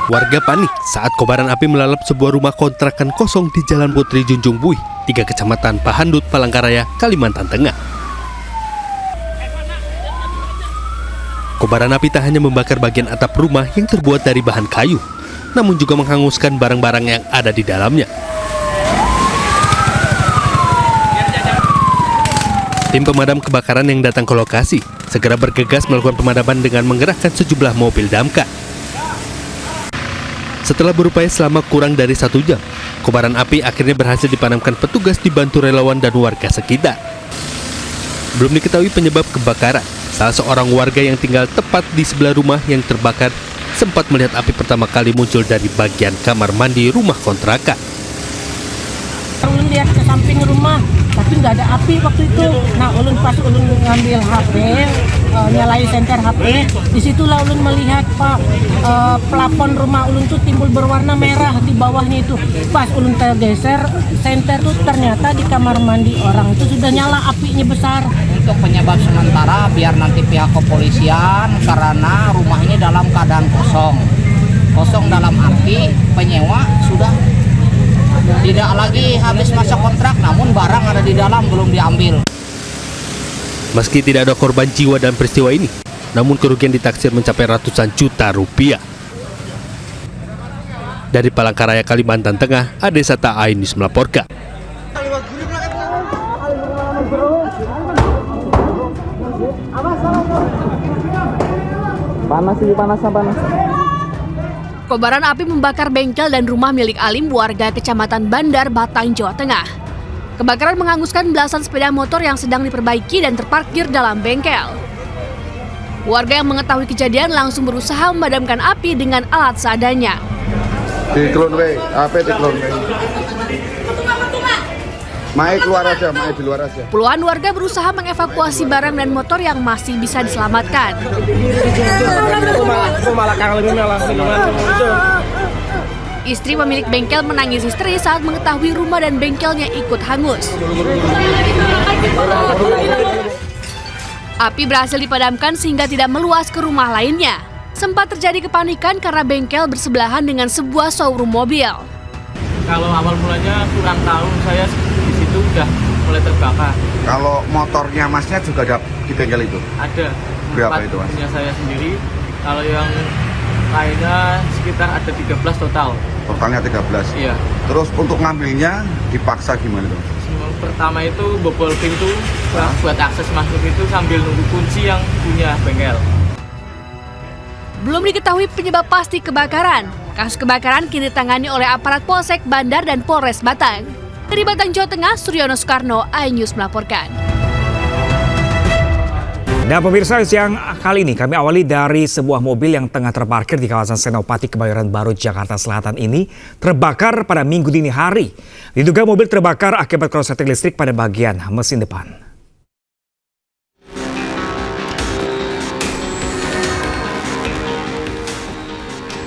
Warga panik saat kobaran api melalap sebuah rumah kontrakan kosong di Jalan Putri Junjung Buih, 3 Kecamatan Pahandut, Palangkaraya, Kalimantan Tengah. Kobaran api tak hanya membakar bagian atap rumah yang terbuat dari bahan kayu, namun juga menghanguskan barang-barang yang ada di dalamnya. Tim pemadam kebakaran yang datang ke lokasi segera bergegas melakukan pemadaman dengan mengerahkan sejumlah mobil damkar. Setelah berupaya selama kurang dari 1 jam, kobaran api akhirnya berhasil dipadamkan petugas dibantu relawan dan warga sekitar. Belum diketahui penyebab kebakaran. Salah seorang warga yang tinggal tepat di sebelah rumah yang terbakar sempat melihat api pertama kali muncul dari bagian kamar mandi rumah kontrakan. Ulun lihat ke samping rumah, tapi nggak ada api waktu itu. Nah, pas ulun ngambil HP, nyalain senter HP, disitulah ulun melihat Pak, plafon rumah ulun tuh timbul berwarna merah di bawahnya itu. Pas ulun tergeser senter tuh ternyata di kamar mandi orang itu sudah nyala apinya besar. Untuk penyebab sementara biar nanti pihak kepolisian, karena rumah ini dalam keadaan kosong dalam arti penyewa sudah tidak lagi habis masa kontrak, namun barang ada di dalam belum diambil. Meski tidak ada korban jiwa dalam peristiwa ini, namun kerugian ditaksir mencapai ratusan juta rupiah. Dari Palangkaraya, Kalimantan Tengah, Adesata Ainus melaporkan. Panas. Kobaran api membakar bengkel dan rumah milik Alim, warga Kecamatan Bandar, Batang, Jawa Tengah. Kebakaran menghanguskan belasan sepeda motor yang sedang diperbaiki dan terparkir dalam bengkel. Warga yang mengetahui kejadian langsung berusaha memadamkan api dengan alat seadanya. Mae di luar aja. Puluhan warga berusaha mengevakuasi barang dan motor yang masih bisa diselamatkan. Istri pemilik bengkel menangis histeris saat mengetahui rumah dan bengkelnya ikut hangus. Api berhasil dipadamkan sehingga tidak meluas ke rumah lainnya. Sempat terjadi kepanikan karena bengkel bersebelahan dengan sebuah showroom mobil. Kalau awal mulanya kurang tahu, saya di situ udah mulai terbakar. Kalau motornya masnya juga ada di bengkel itu? Ada. Berapa itu, Mas? Punya saya sendiri. Kalau yang lainnya sekitar ada 13 total. Totalnya 13? Iya. Terus untuk ngambilnya dipaksa gimana tuh? Pertama itu bobol pintu buat akses masuk itu sambil nunggu kunci yang punya bengkel. Belum diketahui penyebab pasti kebakaran. Kasus kebakaran kini ditangani oleh aparat Polsek Bandar dan Polres Batang. Dari Batang, Jawa Tengah, Suryono Soekarno, iNews melaporkan. Nah pemirsa, siang kali ini kami awali dari sebuah mobil yang tengah terparkir di kawasan Senopati, Kebayoran Baru, Jakarta Selatan ini terbakar pada Minggu dini hari. Diduga mobil terbakar akibat korsleting listrik pada bagian mesin depan.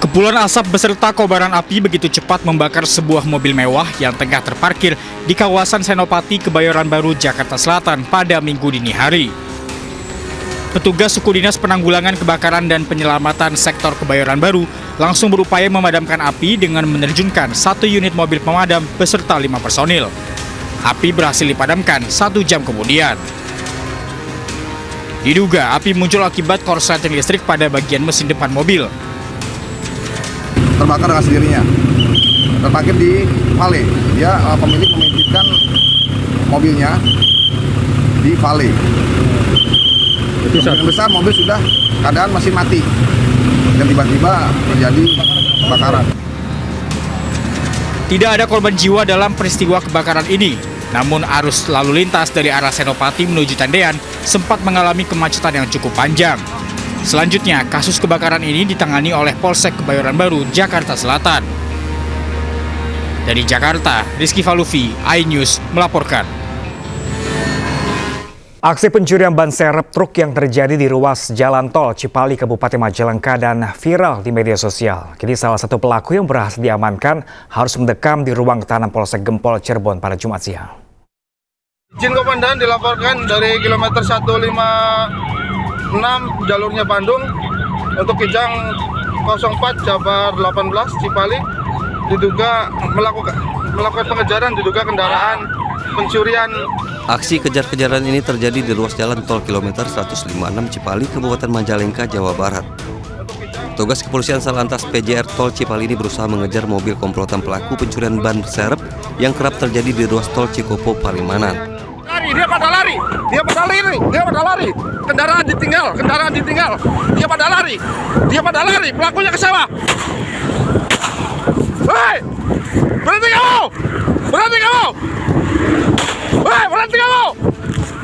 Kepulan asap beserta kobaran api begitu cepat membakar sebuah mobil mewah yang tengah terparkir di kawasan Senopati, Kebayoran Baru, Jakarta Selatan pada Minggu dini hari. Petugas Suku Dinas Penanggulangan Kebakaran dan Penyelamatan Sektor Kebayoran Baru langsung berupaya memadamkan api dengan menerjunkan 1 unit mobil pemadam beserta 5 personil. Api berhasil dipadamkan 1 jam kemudian. Diduga api muncul akibat korsleting listrik pada bagian mesin depan mobil. Terbakar dengan sendirinya. Terparkir di vale. Dia pemilik menitipkan mobilnya di vale. Yang besar mobil sudah keadaan masih mati. Dan tiba-tiba terjadi kebakaran. Tidak ada korban jiwa dalam peristiwa kebakaran ini. Namun arus lalu lintas dari arah Senopati menuju Tendean sempat mengalami kemacetan yang cukup panjang. Selanjutnya, kasus kebakaran ini ditangani oleh Polsek Kebayoran Baru, Jakarta Selatan. Dari Jakarta, Rizky Falufi, iNews melaporkan. Aksi pencurian ban serep truk yang terjadi di ruas jalan tol Cipali, Kabupaten Majalengka dan viral di media sosial. Kini salah satu pelaku yang berhasil diamankan harus mendekam di ruang tahanan Polsek Gempol, Cirebon pada Jumat siang. Izin komandan dilaporkan dari kilometer 156 jalurnya Bandung untuk Kijang 04 Jabar 18 Cipali diduga melakukan pengejaran diduga kendaraan pencurian. Aksi kejar-kejaran ini terjadi di ruas jalan tol kilometer 156 Cipali, Kabupaten Majalengka, Jawa Barat. Petugas kepolisian Satlantas PJR Tol Cipali ini berusaha mengejar mobil komplotan pelaku pencurian ban serep yang kerap terjadi di ruas tol Cikopo, Palimanan. Dia pada lari, kendaraan ditinggal, dia pada lari, pelakunya ke sawah. Hei, berhenti kamu,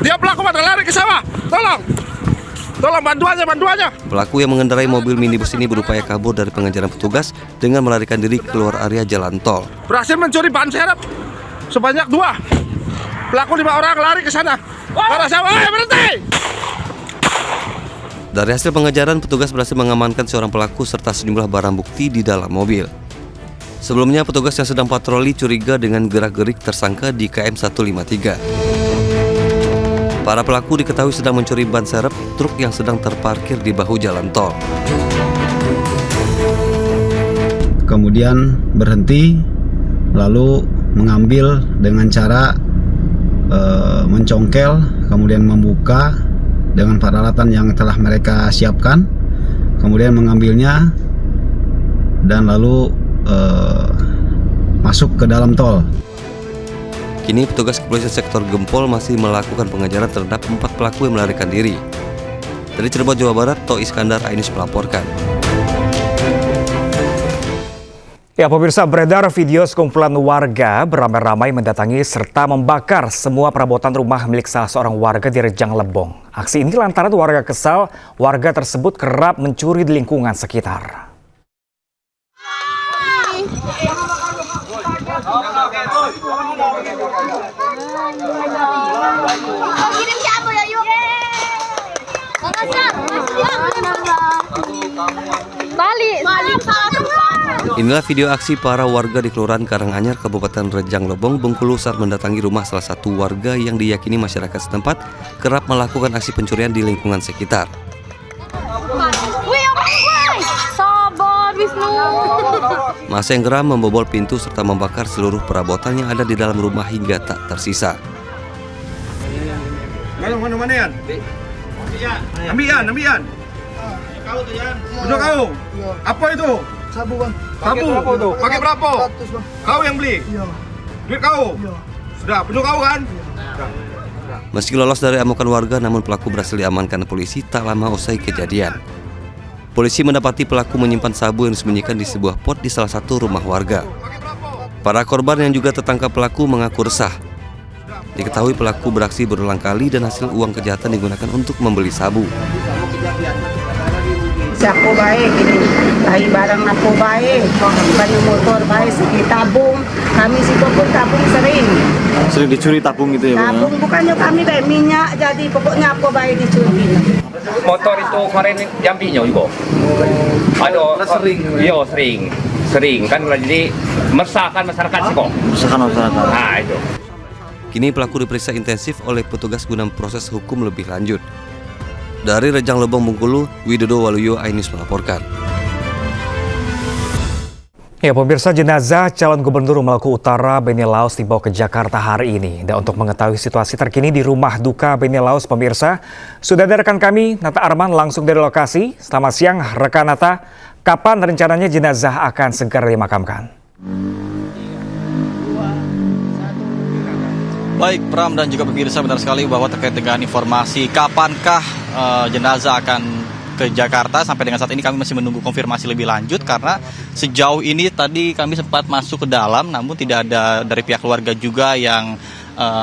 dia pelaku pada lari ke sawah, tolong bantuannya. Pelaku yang mengendarai mobil minibus ini berupaya kabur dari pengejaran petugas dengan melarikan diri keluar area jalan tol. Berhasil mencuri ban serep sebanyak 2. Pelaku 5 orang lari ke sana. Para sawah, berhenti! Dari hasil pengejaran, petugas berhasil mengamankan seorang pelaku serta sejumlah barang bukti di dalam mobil. Sebelumnya, petugas yang sedang patroli curiga dengan gerak-gerik tersangka di KM 153. Para pelaku diketahui sedang mencuri ban serep truk yang sedang terparkir di bahu jalan tol. Kemudian berhenti, lalu mengambil dengan cara mencongkel, kemudian membuka dengan peralatan yang telah mereka siapkan, kemudian mengambilnya dan lalu masuk ke dalam tol. Kini petugas kepolisian sektor Gempol masih melakukan pengejaran terhadap 4 pelaku yang melarikan diri. Dari Cirebon, Jawa Barat, To Iskandar Ainus melaporkan. Ya, pemirsa, beredar video sekumpulan warga beramai-ramai mendatangi serta membakar semua perabotan rumah milik salah seorang warga di Rejang Lebong. Aksi ini lantaran warga kesal, warga tersebut kerap mencuri di lingkungan sekitar. Inilah video aksi para warga di Kelurahan Karanganyar, Kabupaten Rejang Lebong, Bengkulu saat mendatangi rumah salah satu warga yang diyakini masyarakat setempat kerap melakukan aksi pencurian di lingkungan sekitar. Masa yang geram membobol pintu serta membakar seluruh perabotan yang ada di dalam rumah hingga tak tersisa. Mana? Ambian. Udah kau. Apa itu? Sabu, Bang. Sabu. Pakai berapa? 100, Bang. Kau yang beli? Iya. Duit kau? Iya. Sudah, penuh kau kan? Meski lolos dari amukan warga, namun pelaku berhasil diamankan polisi tak lama usai kejadian. Polisi mendapati pelaku menyimpan sabu yang disembunyikan di sebuah pot di salah satu rumah warga. Para korban yang juga tertangkap pelaku mengaku resah. Diketahui pelaku beraksi berulang kali dan hasil uang kejahatan digunakan untuk membeli sabu. Siapa baik ini, bayi barang apa baik, banyak motor baik, segi tabung, kami situ pun tabung sering. Sering dicuri tabung gitu ya? Tabung bukannya kami baik minyak, jadi pokoknya apa baik dicuri. Motor itu kemarin yang pinjau juga. Ada sering. Iya sering kan jadi meresahkan masyarakat sih kok. Meresahkan masyarakat. Nah itu. Kini pelaku diperiksa intensif oleh petugas guna proses hukum lebih lanjut. Dari Rejang Lebong, Bengkulu, Widodo Waluyo Ainus melaporkan. Ya, pemirsa, jenazah calon gubernur Maluku Utara Beni Laos dibawa ke Jakarta hari ini. Dan untuk mengetahui situasi terkini di rumah duka Beni Laos, pemirsa, sudah ada rekan kami, Nata Arman, langsung dari lokasi. Selamat siang, rekan Nata. Kapan rencananya jenazah akan segera dimakamkan? Baik, Pram dan juga pemirsa, benar sekali bahwa terkait dengan informasi kapankah jenazah akan ke Jakarta, sampai dengan saat ini kami masih menunggu konfirmasi lebih lanjut karena sejauh ini tadi kami sempat masuk ke dalam, namun tidak ada dari pihak keluarga juga yang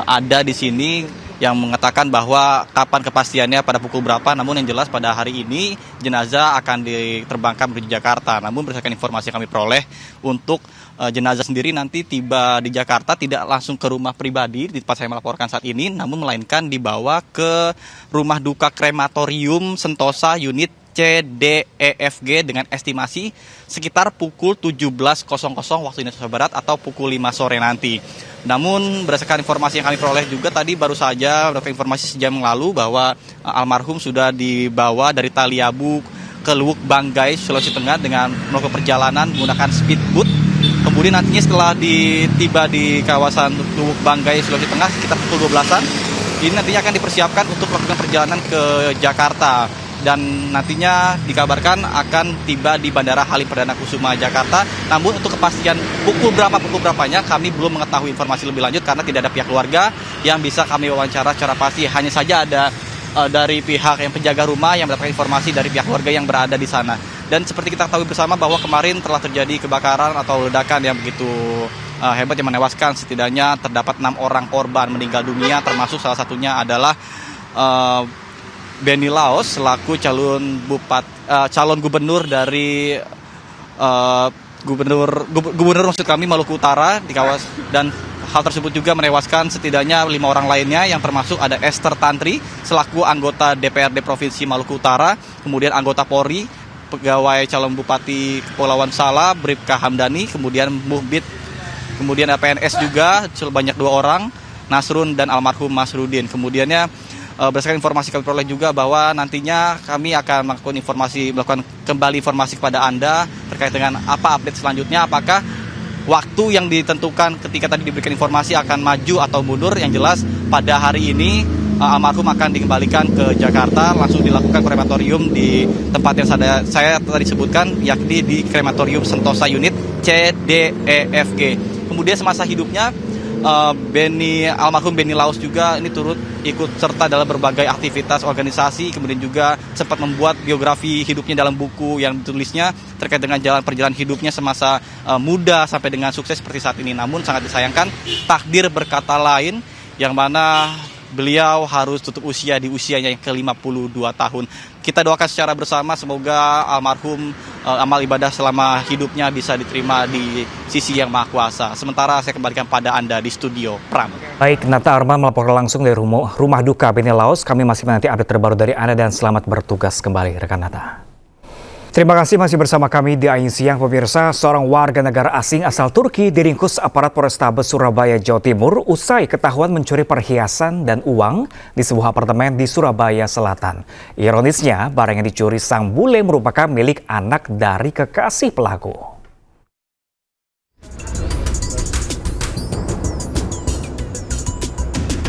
ada di sini yang mengatakan bahwa kapan kepastiannya pada pukul berapa. Namun yang jelas pada hari ini jenazah akan diterbangkan menuju Jakarta. Namun berdasarkan informasi yang kami peroleh, untuk jenazah sendiri nanti tiba di Jakarta tidak langsung ke rumah pribadi di tempat saya melaporkan saat ini, namun melainkan dibawa ke rumah duka krematorium Sentosa unit CDEFG dengan estimasi sekitar pukul 17.00 waktu Indonesia Barat atau pukul 5 sore nanti. Namun berdasarkan informasi yang kami peroleh juga tadi baru saja berdasarkan informasi sejam yang lalu bahwa almarhum sudah dibawa dari Taliabu ke Luwuk Banggai, Sulawesi Tengah dengan melakukan perjalanan menggunakan speedboat. Kemudian nantinya setelah tiba di kawasan Luwuk Banggai, Sulawesi Tengah sekitar pukul 12-an, ini nantinya akan dipersiapkan untuk melakukan perjalanan ke Jakarta. Dan nantinya dikabarkan akan tiba di Bandara Halim Perdana Kusuma Jakarta. Namun untuk kepastian pukul berapanya kami belum mengetahui informasi lebih lanjut karena tidak ada pihak keluarga yang bisa kami wawancara secara pasti. Hanya saja ada dari pihak yang penjaga rumah yang mendapatkan informasi dari pihak keluarga yang berada di sana. Dan seperti kita ketahui bersama bahwa kemarin telah terjadi kebakaran atau ledakan yang begitu hebat yang menewaskan setidaknya terdapat 6 orang korban meninggal dunia, termasuk salah satunya adalah Benny Laos selaku calon gubernur dari gubernur maksud kami Maluku Utara di kawasan, dan hal tersebut juga menewaskan setidaknya 5 orang lainnya yang termasuk ada Esther Tantri selaku anggota DPRD Provinsi Maluku Utara, kemudian anggota Polri, pegawai calon Bupati Kepulauan Sala Bribka Hamdani, kemudian Muhbid, kemudian PNS juga sebanyak 2 orang, Nasrun dan almarhum Masrudin. Kemudiannya berdasarkan informasi kami peroleh juga bahwa nantinya kami akan melakukan kembali informasi kepada Anda terkait dengan apa update selanjutnya, apakah waktu yang ditentukan ketika tadi diberikan informasi akan maju atau mundur. Yang jelas pada hari ini almarhum akan dikembalikan ke Jakarta, langsung dilakukan krematorium di tempat yang saya tadi sebutkan, yakni di Krematorium Sentosa Unit CDEFG. Kemudian semasa hidupnya almarhum Benny Laos juga ini turut ikut serta dalam berbagai aktivitas organisasi, kemudian juga sempat membuat biografi hidupnya dalam buku yang ditulisnya terkait dengan perjalanan hidupnya semasa muda sampai dengan sukses seperti saat ini. Namun sangat disayangkan takdir berkata lain, yang mana beliau harus tutup usia di usianya yang ke-52 tahun. Kita doakan secara bersama semoga almarhum amal ibadah selama hidupnya bisa diterima di sisi yang Maha Kuasa. Sementara saya kembalikan pada Anda di studio Pram. Baik, Nata Arman melaporkan langsung dari rumah duka Benny Laos. Kami masih menanti update terbaru dari Anda dan selamat bertugas kembali rekan Nata. Terima kasih masih bersama kami di Ain Siang, pemirsa. Seorang warga negara asing asal Turki diringkus aparat Polrestabes Surabaya, Jawa Timur usai ketahuan mencuri perhiasan dan uang di sebuah apartemen di Surabaya Selatan. Ironisnya, barang yang dicuri sang bule merupakan milik anak dari kekasih pelaku.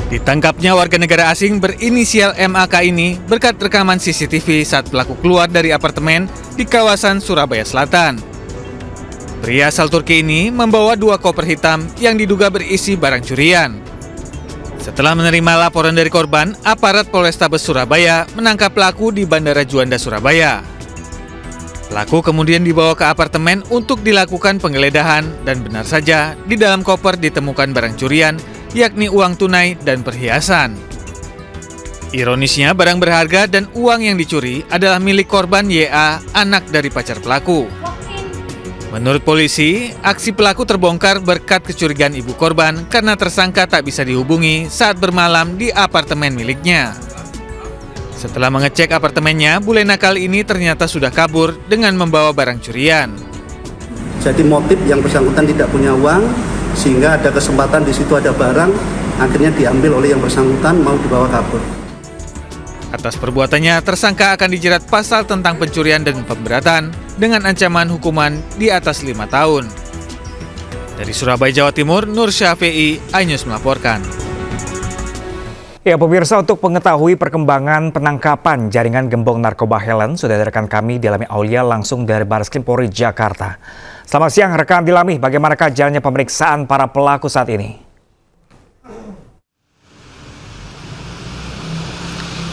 Ditangkapnya warga negara asing berinisial MAK ini berkat rekaman CCTV saat pelaku keluar dari apartemen di kawasan Surabaya Selatan. Pria asal Turki ini membawa 2 koper hitam yang diduga berisi barang curian. Setelah menerima laporan dari korban, aparat Polrestabes Surabaya menangkap pelaku di Bandara Juanda, Surabaya. Pelaku kemudian dibawa ke apartemen untuk dilakukan penggeledahan dan benar saja di dalam koper ditemukan barang curian, yakni uang tunai dan perhiasan. Ironisnya, barang berharga dan uang yang dicuri adalah milik korban YA, anak dari pacar pelaku. Menurut polisi, aksi pelaku terbongkar berkat kecurigaan ibu korban karena tersangka tak bisa dihubungi saat bermalam di apartemen miliknya. Setelah mengecek apartemennya, bule nakal ini ternyata sudah kabur dengan membawa barang curian. Jadi motif yang bersangkutan tidak punya uang, sehingga ada kesempatan di situ ada barang, akhirnya diambil oleh yang bersangkutan mau dibawa kabur. Atas perbuatannya, tersangka akan dijerat pasal tentang pencurian dan pemberatan dengan ancaman hukuman di atas 5 tahun. Dari Surabaya, Jawa Timur, Nur Syafi'i, iNews melaporkan. Ya, pemirsa, untuk mengetahui perkembangan penangkapan jaringan gembong narkoba Helen, sudah ada rekan kami Dilami Aulia langsung dari Barreskrim Polri Jakarta. Selamat siang rekan Dilami, bagaimanakah jalannya pemeriksaan para pelaku saat ini?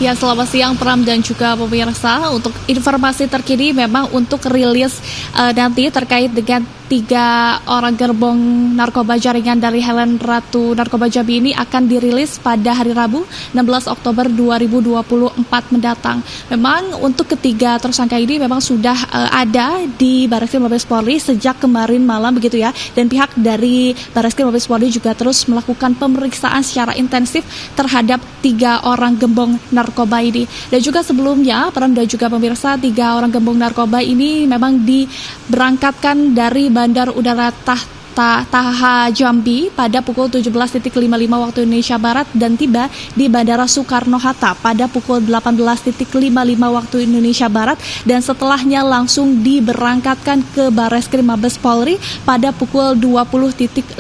Ya, selamat siang Pram dan juga pemirsa. Untuk informasi terkini memang untuk rilis nanti terkait dengan 3 orang gerbong narkoba jaringan dari Helen Ratu Narkoba Jambi ini akan dirilis pada hari Rabu 16 Oktober 2024 mendatang. Memang untuk ketiga tersangka ini memang sudah ada di Barreskrim Mabes Polri sejak kemarin malam begitu ya. Dan pihak dari Barreskrim Mabes Polri juga terus melakukan pemeriksaan secara intensif terhadap 3 orang gembong narkoba ini. Dan juga sebelumnya, Pram dan juga pemirsa, 3 orang gembong narkoba ini memang diberangkatkan dari Bandar Udara Taha Jambi pada pukul 17.55 waktu Indonesia Barat dan tiba di Bandara Soekarno-Hatta pada pukul 18.55 waktu Indonesia Barat dan setelahnya langsung diberangkatkan ke Barreskrim Mabes Polri pada pukul 20.30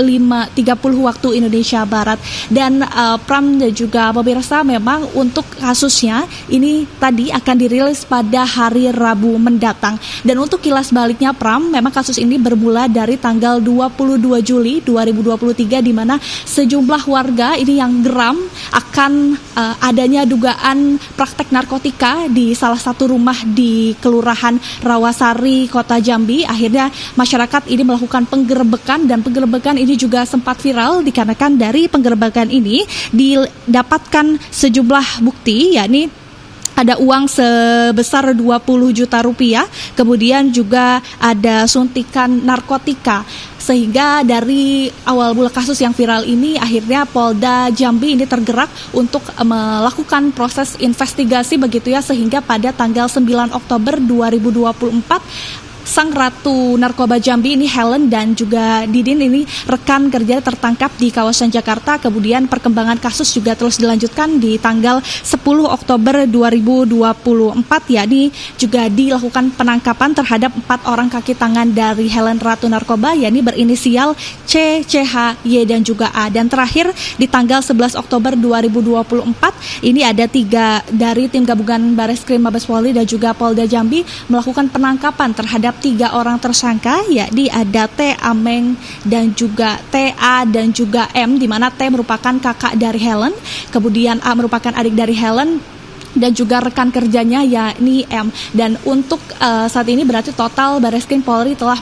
waktu Indonesia Barat. Dan Pram dan juga pemirsa, memang untuk kasusnya ini tadi akan dirilis pada hari Rabu mendatang. Dan untuk kilas baliknya Pram, memang kasus ini bermula dari tanggal 22 Juli 2023 di mana sejumlah warga ini yang geram akan adanya dugaan praktek narkotika di salah satu rumah di Kelurahan Rawasari, Kota Jambi. Akhirnya masyarakat ini melakukan penggerebekan dan penggerebekan ini juga sempat viral dikarenakan dari penggerebekan ini didapatkan sejumlah bukti, yakni ada uang sebesar 20 juta rupiah, kemudian juga ada suntikan narkotika. Sehingga dari awal mula kasus yang viral ini, akhirnya Polda Jambi ini tergerak untuk melakukan proses investigasi begitu ya, sehingga pada tanggal 9 Oktober 2024 sang ratu narkoba Jambi ini Helen dan juga Didin ini rekan kerja tertangkap di kawasan Jakarta. Kemudian perkembangan kasus juga terus dilanjutkan di tanggal 10 Oktober 2024, yakni juga dilakukan penangkapan terhadap 4 orang kaki tangan dari Helen ratu narkoba, yakni berinisial C, CH, Y dan juga A. Dan terakhir di tanggal 11 Oktober 2024 ini ada 3 dari tim gabungan Barreskrim Mabes Polri dan juga Polda Jambi melakukan penangkapan terhadap 3 orang tersangka, yakni ada T, Ameng dan juga TA dan juga M, di mana T merupakan kakak dari Helen, kemudian A merupakan adik dari Helen dan juga rekan kerjanya yakni M. Dan untuk saat ini berarti total Barreskrim Polri telah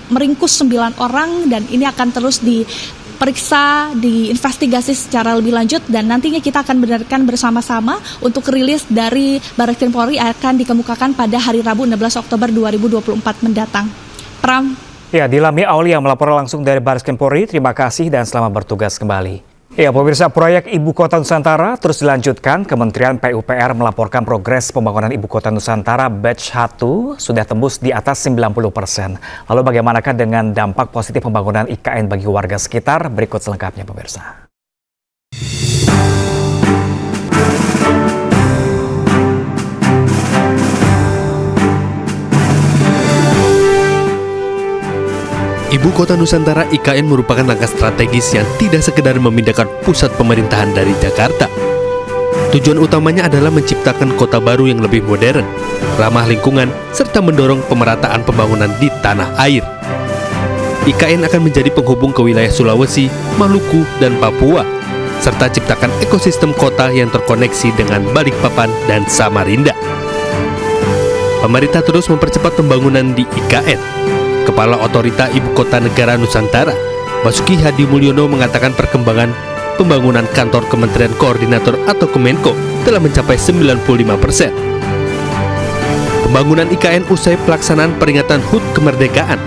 meringkus 9 orang dan ini akan terus diperiksa, diinvestigasi secara lebih lanjut dan nantinya kita akan benarkan bersama-sama untuk rilis dari Barreskrim Polri akan dikemukakan pada hari Rabu 16 Oktober 2024 mendatang. Pram. Ya, Dilami Aulia melaporkan langsung dari Barreskrim Polri. Terima kasih dan selamat bertugas kembali. Ya, pemirsa, proyek Ibu Kota Nusantara terus dilanjutkan. Kementerian PUPR melaporkan progres pembangunan Ibu Kota Nusantara batch 1 sudah tembus di atas 90%. Lalu bagaimanakah dengan dampak positif pembangunan IKN bagi warga sekitar? Berikut selengkapnya, pemirsa. Ibu Kota Nusantara IKN merupakan langkah strategis yang tidak sekedar memindahkan pusat pemerintahan dari Jakarta. Tujuan utamanya adalah menciptakan kota baru yang lebih modern, ramah lingkungan, serta mendorong pemerataan pembangunan di tanah air. IKN akan menjadi penghubung ke wilayah Sulawesi, Maluku, dan Papua, serta ciptakan ekosistem kota yang terkoneksi dengan Balikpapan dan Samarinda. Pemerintah terus mempercepat pembangunan di IKN. Kepala Otorita Ibu Kota Negara Nusantara, Basuki Hadi Mulyono mengatakan perkembangan pembangunan kantor Kementerian Koordinator atau Kemenko telah mencapai 95%. Pembangunan IKN usai pelaksanaan peringatan HUT kemerdekaan,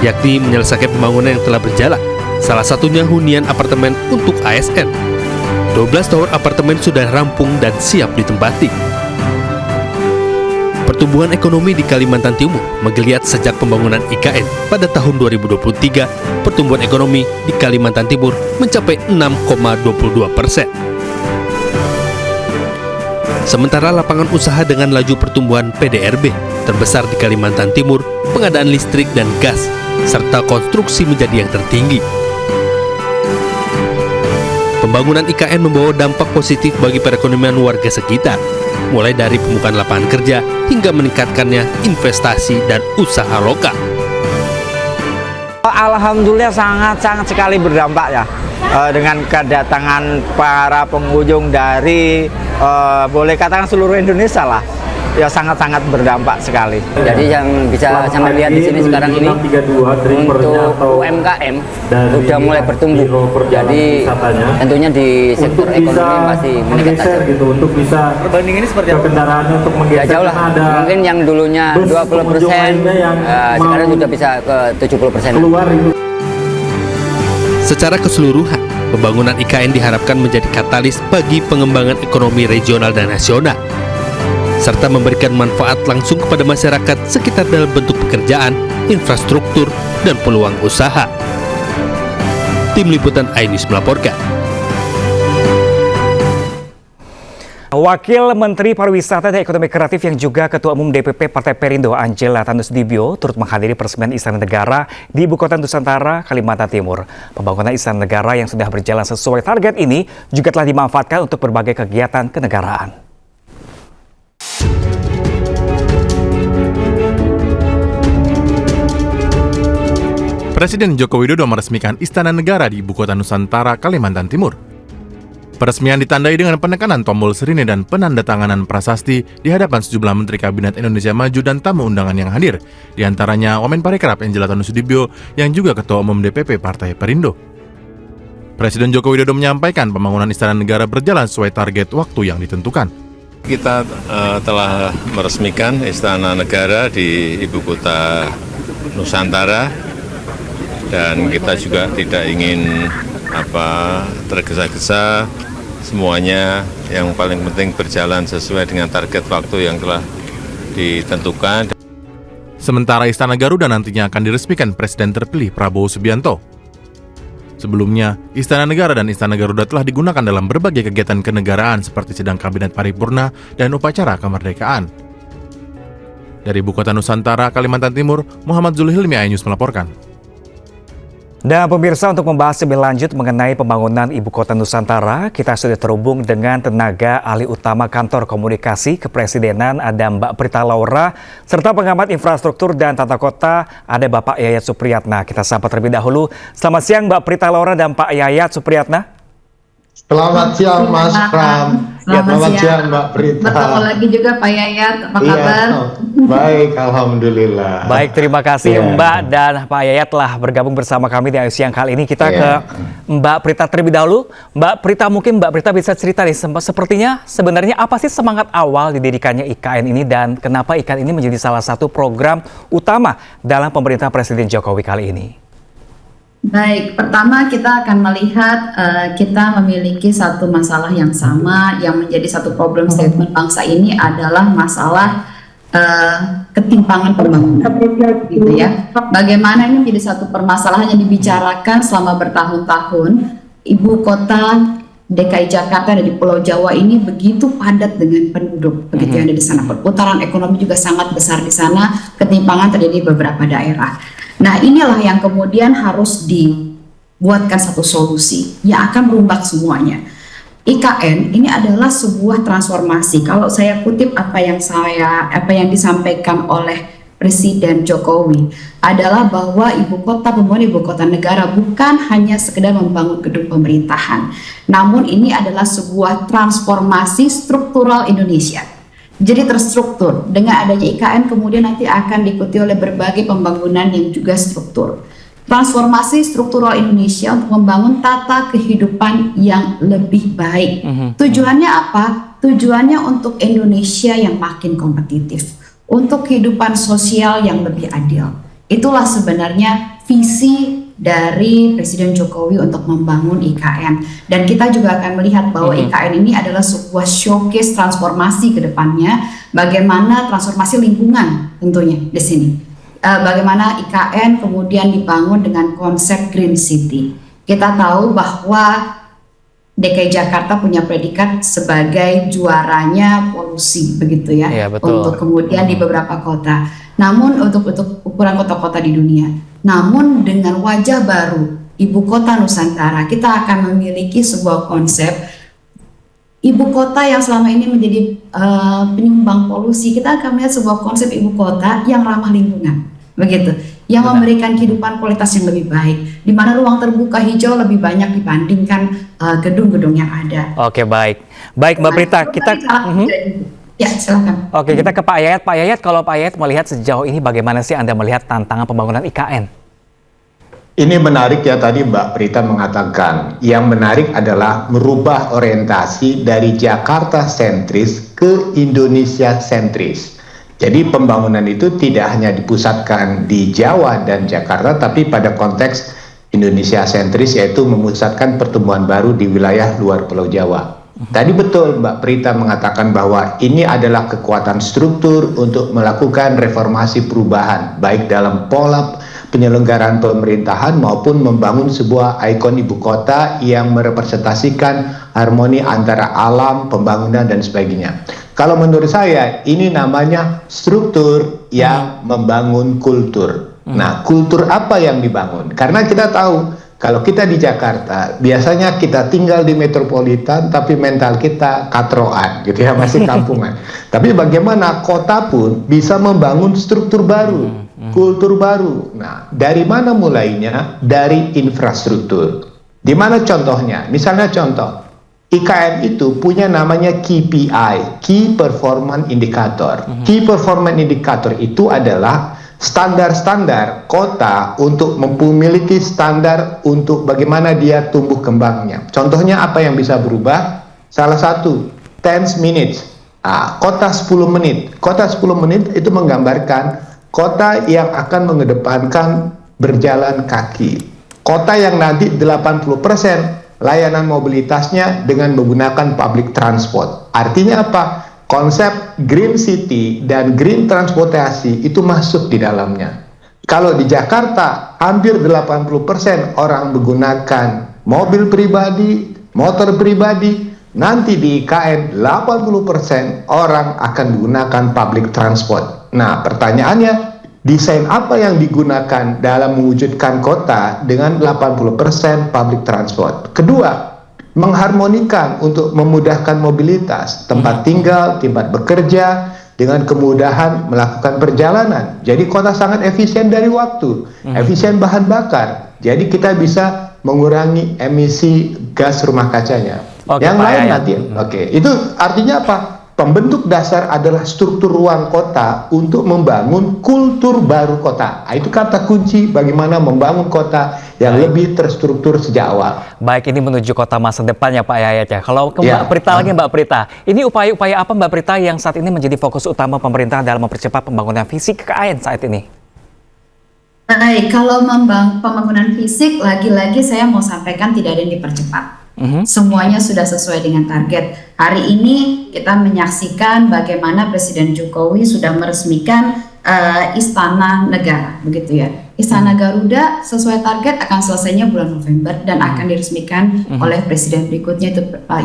yakni menyelesaikan pembangunan yang telah berjalan, salah satunya hunian apartemen untuk ASN. 12 tower apartemen sudah rampung dan siap ditempati. Pertumbuhan ekonomi di Kalimantan Timur menggeliat sejak pembangunan IKN. Pada tahun 2023, pertumbuhan ekonomi di Kalimantan Timur mencapai 6,22%. Sementara lapangan usaha dengan laju pertumbuhan PDRB terbesar di Kalimantan Timur, pengadaan listrik dan gas, serta konstruksi menjadi yang tertinggi. Pembangunan IKN membawa dampak positif bagi perekonomian warga sekitar, mulai dari pembukaan lapangan kerja hingga meningkatkannya investasi dan usaha lokal. Alhamdulillah sangat sekali berdampak ya dengan kedatangan para pengunjung dari boleh katakan seluruh Indonesia lah. Ya sangat berdampak sekali. Jadi yang bisa sampai lihat di sini sekarang ini untuk UMKM sudah mulai bertumbuh. Jadi tentunya di sektor ekonomi masih meningkat tajam. Untuk bisa perbandingan ini seperti apa? Kendaraannya untuk ya jauh lah. Mungkin yang dulunya 20%, sekarang sudah bisa ke 70%. Secara keseluruhan, pembangunan IKN diharapkan menjadi katalis bagi pengembangan ekonomi regional dan nasional, serta memberikan manfaat langsung kepada masyarakat sekitar dalam bentuk pekerjaan, infrastruktur, dan peluang usaha. Tim Liputan iNews melaporkan. Wakil Menteri Pariwisata dan Ekonomi Kreatif yang juga Ketua Umum DPP Partai Perindo Angela Tanusudibio turut menghadiri peresmian Istana Negara di Ibu Kota Nusantara, Kalimantan Timur. Pembangunan Istana Negara yang sudah berjalan sesuai target ini juga telah dimanfaatkan untuk berbagai kegiatan kenegaraan. Presiden Joko Widodo meresmikan Istana Negara di Ibu Kota Nusantara, Kalimantan Timur. Peresmian ditandai dengan penekanan tombol sirine dan penandatanganan prasasti di hadapan sejumlah Menteri Kabinet Indonesia Maju dan tamu undangan yang hadir, di antaranya Wamen-Parekraf Angela Tanusudibio yang juga Ketua Umum DPP Partai Perindo. Presiden Joko Widodo menyampaikan pembangunan Istana Negara berjalan sesuai target waktu yang ditentukan. Kita telah meresmikan Istana Negara di Ibu Kota Nusantara dan kita juga tidak ingin tergesa-gesa. Semuanya yang paling penting berjalan sesuai dengan target waktu yang telah ditentukan. Sementara Istana Garuda nantinya akan diresmikan Presiden terpilih Prabowo Subianto. Sebelumnya, Istana Negara dan Istana Garuda telah digunakan dalam berbagai kegiatan kenegaraan seperti sidang Kabinet Paripurna dan upacara kemerdekaan. Dari Ibu Kota Nusantara, Kalimantan Timur, Muhammad Zulhilmi, iNews melaporkan. Dan pemirsa, untuk membahas lebih lanjut mengenai pembangunan Ibu Kota Nusantara, kita sudah terhubung dengan tenaga ahli utama Kantor Komunikasi Kepresidenan, ada Mbak Prita Laura, serta pengamat infrastruktur dan tata kota, ada Bapak Yayat Supriyatna. Kita sapa terlebih dahulu. Selamat siang Mbak Prita Laura dan Pak Yayat Supriyatna. Selamat siang Mas Pram. Selamat siang Mbak Prita. Bertemu lagi juga Pak Yayat, apa kabar? Baik, Alhamdulillah. Baik, terima kasih Mbak dan Pak Yayat telah bergabung bersama kami di siang kali ini. Kita ke Mbak Prita terlebih dahulu. Mbak Prita, mungkin Mbak Prita bisa cerita nih, sepertinya sebenarnya apa sih semangat awal didirikannya IKN ini dan kenapa IKN ini menjadi salah satu program utama dalam pemerintahan Presiden Jokowi kali ini? Baik, pertama kita akan melihat kita memiliki satu masalah yang sama yang menjadi satu problem statement bangsa ini adalah masalah ketimpangan pembangunan, gitu ya. Bagaimana ini menjadi satu permasalahan yang dibicarakan selama bertahun-tahun. Ibu kota DKI Jakarta dan di Pulau Jawa ini begitu padat dengan penduduk, begitu yang ada di sana. Perputaran ekonomi juga sangat besar di sana. Ketimpangan terjadi di beberapa daerah. Nah, inilah yang kemudian harus dibuatkan satu solusi yang akan merombak semuanya. IKN ini adalah sebuah transformasi. Kalau saya kutip apa yang disampaikan oleh Presiden Jokowi adalah bahwa pembangunan ibu kota negara bukan hanya sekedar membangun gedung pemerintahan, namun ini adalah sebuah transformasi struktural Indonesia. Jadi terstruktur. Dengan adanya IKN kemudian nanti akan diikuti oleh berbagai pembangunan yang juga struktur. Transformasi struktural Indonesia untuk membangun tata kehidupan yang lebih baik. Tujuannya apa? Tujuannya untuk Indonesia yang makin kompetitif, untuk kehidupan sosial yang lebih adil. Itulah sebenarnya visi dari Presiden Jokowi untuk membangun IKN. Dan kita juga akan melihat bahwa IKN ini adalah sebuah showcase transformasi ke depannya, bagaimana transformasi lingkungan tentunya di sini. Bagaimana IKN kemudian dibangun dengan konsep Green City. Kita tahu bahwa DKI Jakarta punya predikat sebagai juaranya polusi, begitu ya, betul. Untuk kemudian di beberapa kota. Namun untuk ukuran kota-kota di dunia. Namun dengan wajah baru Ibu Kota Nusantara, kita akan memiliki sebuah konsep ibu kota yang selama ini menjadi penyumbang polusi. Kita akan melihat sebuah konsep ibu kota yang ramah lingkungan, begitu, yang memberikan kehidupan kualitas yang lebih baik, di mana ruang terbuka hijau lebih banyak dibandingkan gedung-gedung yang ada. Oke, baik Mbak Prita, kita ya silakan. Oke, kita ke Pak Yayat. Pak Yayat, kalau Pak Yayat melihat sejauh ini bagaimana sih Anda melihat tantangan pembangunan IKN? Ini menarik ya, tadi Mbak Prita mengatakan, yang menarik adalah merubah orientasi dari Jakarta sentris ke Indonesia sentris. Jadi pembangunan itu tidak hanya dipusatkan di Jawa dan Jakarta, tapi pada konteks Indonesia sentris, yaitu memusatkan pertumbuhan baru di wilayah luar Pulau Jawa. Tadi betul Mbak Prita mengatakan bahwa ini adalah kekuatan struktur untuk melakukan reformasi perubahan, baik dalam pola penyelenggaraan pemerintahan maupun membangun sebuah ikon ibu kota yang merepresentasikan harmoni antara alam, pembangunan dan sebagainya. Kalau menurut saya ini namanya struktur yang membangun kultur. Nah, kultur apa yang dibangun? Karena kita tahu kalau kita di Jakarta, biasanya kita tinggal di metropolitan, tapi mental kita katroan, gitu ya, masih kampungan. Tapi bagaimana kota pun bisa membangun struktur baru, kultur baru. Nah, dari mana mulainya? Dari infrastruktur. Di mana contohnya? Misalnya contoh, IKN itu punya namanya KPI, Key Performance Indicator. Key Performance Indicator itu adalah standar-standar kota untuk memiliki standar untuk bagaimana dia tumbuh kembangnya. Contohnya apa yang bisa berubah? Salah satu, 10 minutes. Kota 10 menit. Kota 10 menit itu menggambarkan kota yang akan mengedepankan berjalan kaki. Kota yang nanti 80% layanan mobilitasnya dengan menggunakan public transport. Artinya apa? Konsep green city dan green transportasi itu masuk di dalamnya. Kalau di Jakarta hampir 80% orang menggunakan mobil pribadi, motor pribadi, nanti di IKN 80% orang akan menggunakan public transport. Nah, pertanyaannya, desain apa yang digunakan dalam mewujudkan kota dengan 80% public transport? Kedua, mengharmonikan untuk memudahkan mobilitas, tempat tinggal, tempat bekerja, dengan kemudahan melakukan perjalanan. Jadi kota sangat efisien dari waktu, efisien bahan bakar. Jadi kita bisa mengurangi emisi gas rumah kacanya. Yang lain nanti, itu artinya apa? Pembentuk dasar adalah struktur ruang kota untuk membangun kultur baru kota. Itu kata kunci bagaimana membangun kota yang lebih terstruktur sejak awal. Baik, ini menuju kota masa depan ya Pak Yayat ya. Kalau ke Mbak Prita lagi, Mbak Prita, ini upaya-upaya apa Mbak Prita yang saat ini menjadi fokus utama pemerintah dalam mempercepat pembangunan fisik IKN saat ini? Baik, kalau pembangunan fisik, lagi-lagi saya mau sampaikan tidak ada yang dipercepat. Semuanya sudah sesuai dengan target. Hari ini kita menyaksikan bagaimana Presiden Jokowi sudah meresmikan Istana Negara, begitu ya. Istana Garuda sesuai target akan selesainya bulan November dan akan diresmikan oleh Presiden berikutnya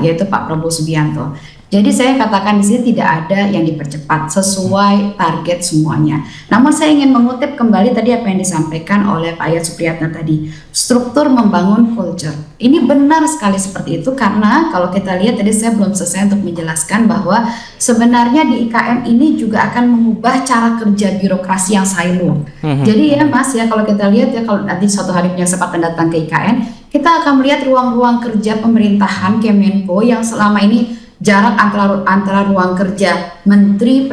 yaitu Pak Prabowo Subianto. Jadi saya katakan di sini tidak ada yang dipercepat, sesuai target semuanya. Namun saya ingin mengutip kembali tadi apa yang disampaikan oleh Pak Yayat Supriyatna tadi, struktur membangun culture. Ini benar sekali seperti itu karena kalau kita lihat tadi saya belum selesai untuk menjelaskan bahwa sebenarnya di IKN ini juga akan mengubah cara kerja birokrasi yang silo. Jadi ya Mas ya, kalau kita lihat ya, kalau nanti suatu hari punya kesempatan datang ke IKN, kita akan melihat ruang-ruang kerja pemerintahan Kemenko yang selama ini jarak antara ruang kerja menteri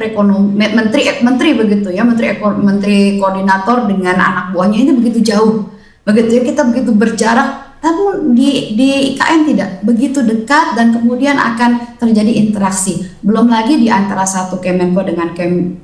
begitu ya, menteri koordinator dengan anak buahnya ini begitu jauh, begitu ya, kita begitu berjarak. Namun di IKN tidak begitu dekat dan kemudian akan terjadi interaksi. Belum lagi di antara satu Kemenko dengan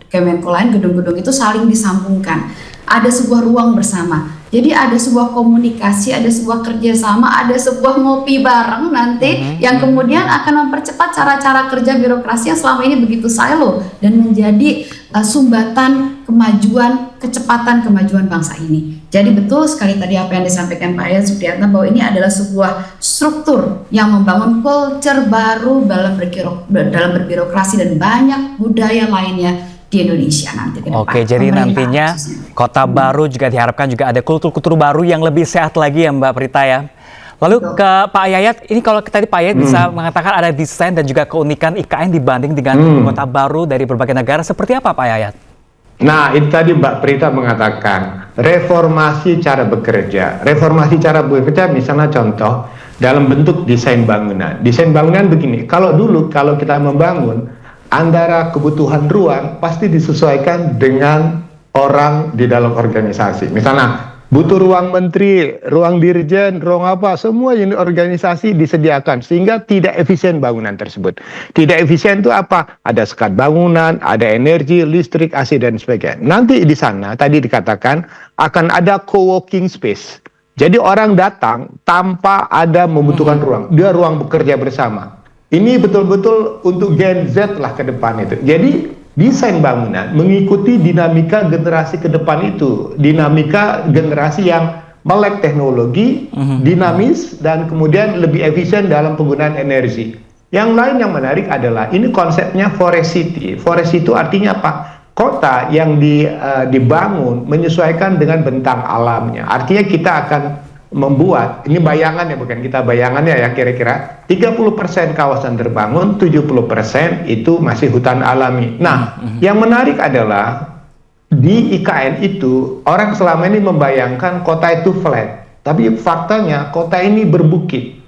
Kemenko lain, gedung-gedung itu saling disambungkan. Ada sebuah ruang bersama. Jadi ada sebuah komunikasi, ada sebuah kerjasama, ada sebuah ngopi bareng nanti yang kemudian akan mempercepat cara-cara kerja birokrasi yang selama ini begitu silo dan menjadi sumbatan kemajuan, kecepatan kemajuan bangsa ini. Jadi betul sekali tadi apa yang disampaikan Pak Yayat Supriyatna bahwa ini adalah sebuah struktur yang membangun culture baru dalam berbirokrasi dan banyak budaya lainnya di Indonesia nanti ke depan. Oke, jadi nantinya kota baru juga diharapkan juga ada kultur-kultur baru yang lebih sehat lagi ya Mbak Prita ya. Lalu ke Pak Yayat, ini kalau tadi Pak Yayat bisa mengatakan ada desain dan juga keunikan IKN dibanding dengan kota baru dari berbagai negara, seperti apa Pak Yayat? Nah, itu tadi Mbak Prita mengatakan reformasi cara bekerja. Reformasi cara bekerja misalnya contoh dalam bentuk desain bangunan. Desain bangunan begini, kalau kita membangun, antara kebutuhan ruang pasti disesuaikan dengan orang di dalam organisasi. Misalnya butuh ruang menteri, ruang dirjen, ruang apa, semua unit organisasi disediakan sehingga tidak efisien bangunan tersebut. Tidak efisien itu apa? Ada sekat bangunan, ada energi, listrik, AC dan sebagainya. Nanti di sana tadi dikatakan akan ada co-working space. Jadi orang datang tanpa ada membutuhkan ruang, dia ruang bekerja bersama. Ini betul-betul untuk Gen Z lah ke depan itu. Jadi desain bangunan mengikuti dinamika generasi ke depan itu, dinamika generasi yang melek teknologi, dinamis, dan kemudian lebih efisien dalam penggunaan energi. Yang lain yang menarik adalah ini konsepnya forest city. Forest itu artinya apa? Kota yang dibangun menyesuaikan dengan bentang alamnya. Artinya kita akan membuat, ini bayangannya bukan kita bayangannya ya, kira-kira 30% kawasan terbangun, 70% itu masih hutan alami. Nah, yang menarik adalah di IKN itu orang selama ini membayangkan kota itu flat, tapi faktanya kota ini berbukit.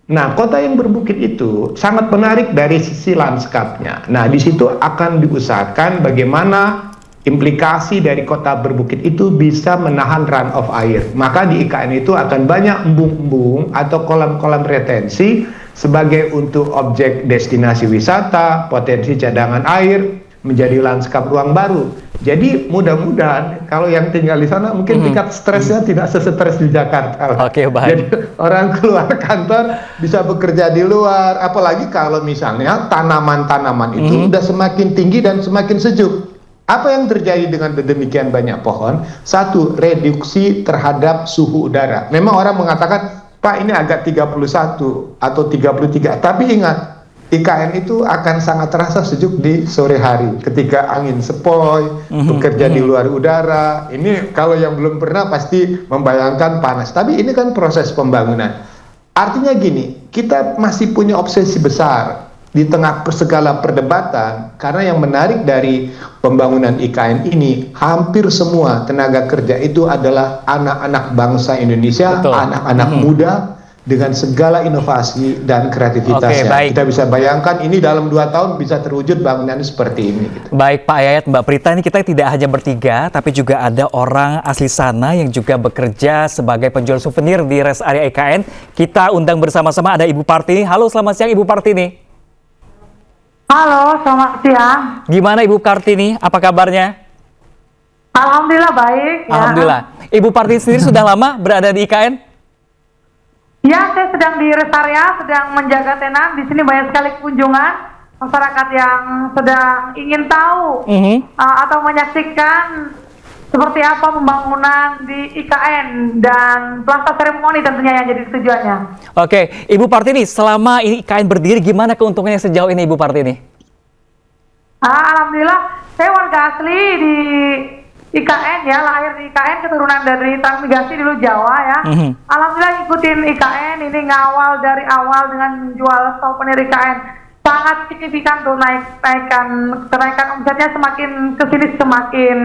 Nah, kota yang berbukit itu sangat menarik dari sisi lanskapnya. Nah, di situ akan diusahakan bagaimana implikasi dari kota berbukit itu bisa menahan runoff air. Maka di IKN itu akan banyak embung-embung atau kolam-kolam retensi sebagai untuk objek destinasi wisata, potensi cadangan air, menjadi lanskap ruang baru. Jadi mudah-mudahan kalau yang tinggal di sana mungkin tingkat stresnya tidak sesetres di Jakarta. Oke, baik. Jadi orang keluar kantor bisa bekerja di luar. Apalagi kalau misalnya tanaman-tanaman itu udah semakin tinggi dan semakin sejuk. Apa yang terjadi dengan demikian banyak pohon? Satu, reduksi terhadap suhu udara. Memang orang mengatakan, Pak ini agak 31 atau 33. Tapi ingat, IKN itu akan sangat terasa sejuk di sore hari. Ketika angin sepoi, bekerja di luar udara. Ini kalau yang belum pernah pasti membayangkan panas. Tapi ini kan proses pembangunan. Artinya gini, kita masih punya obsesi besar di tengah segala perdebatan, karena yang menarik dari pembangunan IKN ini, hampir semua tenaga kerja itu adalah anak-anak bangsa Indonesia, anak-anak muda dengan segala inovasi dan kreativitasnya. Baik. Kita bisa bayangkan ini dalam 2 tahun bisa terwujud bangunan seperti ini. Gitu. Baik Pak Yayat, Mbak Prita, ini kita tidak hanya bertiga, tapi juga ada orang asli sana yang juga bekerja sebagai penjual souvenir di rest area IKN. Kita undang bersama-sama, ada Ibu Partini. Halo, selamat siang Ibu Partini. Halo, selamat siang. Gimana Ibu Kartini? Apa kabarnya? Alhamdulillah baik. Ya. Alhamdulillah. Ibu Partini sendiri sudah lama berada di IKN? Ya, saya sedang di rest area, sedang menjaga tenan. Di sini banyak sekali kunjungan masyarakat yang sedang ingin tahu atau menyaksikan seperti apa pembangunan di IKN dan plaza seremoni tentunya yang jadi tujuannya. Oke, Ibu Partini, selama ini IKN berdiri, gimana keuntungannya sejauh ini Ibu Partini? Alhamdulillah, saya warga asli di IKN ya, lahir di IKN, keturunan dari transmigrasi dulu Jawa ya. Alhamdulillah ikutin IKN, ini ngawal dari awal dengan menjual souvenir IKN. Sangat signifikan tuh kenaikan omsetnya semakin kesini semakin